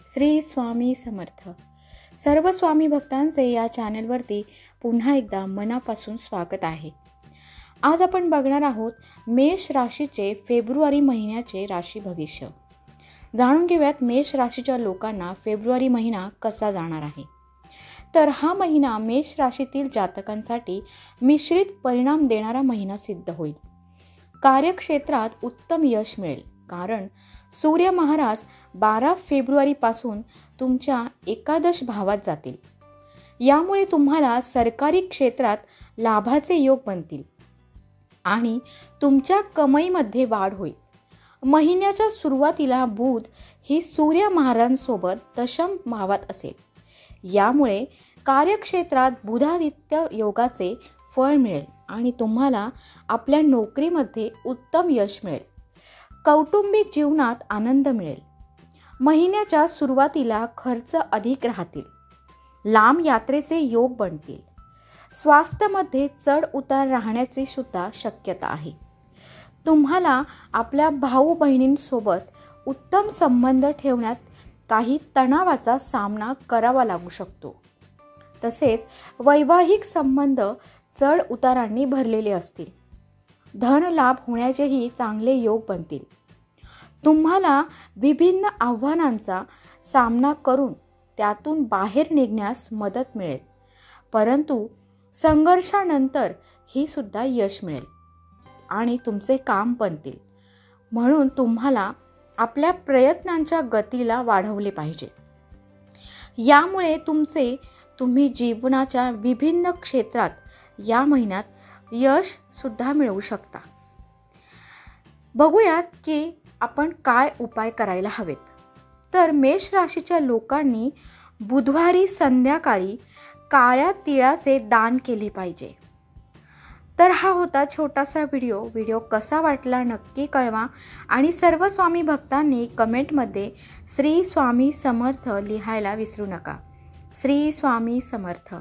श्री स्वामी समर्थ. सर्व स्वामी भक्तांचे या चॅनलवरती पुन्हा एकदा मनापासून स्वागत आहे. आज आपण बघणार आहोत मेष राशीचे फेब्रुवारी महिन्याचे राशी भविष्य. जाणून घेऊयात मेष राशीच्या लोकांना फेब्रुवारी महिना कसा जाणार आहे. तर हा महिना मेष राशीतील जातकांसाठी मिश्रित परिणाम देणारा महिना सिद्ध होईल. कार्यक्षेत्रात उत्तम यश मिळेल, कारण सूर्य महाराज 12 फेब्रुवारी पासून तुमच्या एकादश भावात जातील. यामुळे तुम्हाला सरकारी क्षेत्रात लाभाचे योग बनतील आणि तुमच्या कमाईमध्ये वाढ होईल. महिन्याच्या सुरुवातीला बुध ही सूर्य महाराजांसोबत दशम भावात असेल. यामुळे कार्यक्षेत्रात बुधादित्य योगाचे फळ मिळेल आणि तुम्हाला आपल्या नोकरीमध्ये उत्तम यश मिळेल. कौटुंबिक जीवनात आनंद मिळेल. महिन्याच्या सुरुवातीला खर्च अधिक राहतील. लांब यात्रेचे योग बनतील. स्वास्थ्यामध्ये चढ उतार राहण्याची सुद्धा शक्यता आहे. तुम्हाला आपल्या भाऊ बहिणींसोबत उत्तम संबंध ठेवण्यात काही तणावाचा सामना करावा लागू शकतो. तसेच वैवाहिक संबंध चढ उतारांनी भरलेले असतील. धन लाभ होण्याचेही चांगले योग बनतील. तुम्हाला विभिन्न आव्हानांचा सामना करून त्यातून बाहेर निघण्यास मदत मिळेल, परंतु संघर्षानंतर ही सुद्धा यश मिळेल आणि तुमचे काम बनतील. म्हणून तुम्हाला आपल्या प्रयत्नांच्या गतीला वाढवले पाहिजे. यामुळे तुम्ही जीवनाच्या विभिन्न क्षेत्रात या महिन्यात यश सुद्धा मिळवू शकता. बघूयात की आपण काय उपाय करायला हवेत. तर मेष राशीच्या लोकांनी बुधवारी संध्याकाळी काळ्या तिळाचे दान केले पाहिजे. तर हा होता छोटासा व्हिडिओ कसा वाटला नक्की कळवा आणि सर्व स्वामी भक्तांनी कमेंटमध्ये श्री स्वामी समर्थ लिहायला विसरू नका. श्री स्वामी समर्थ.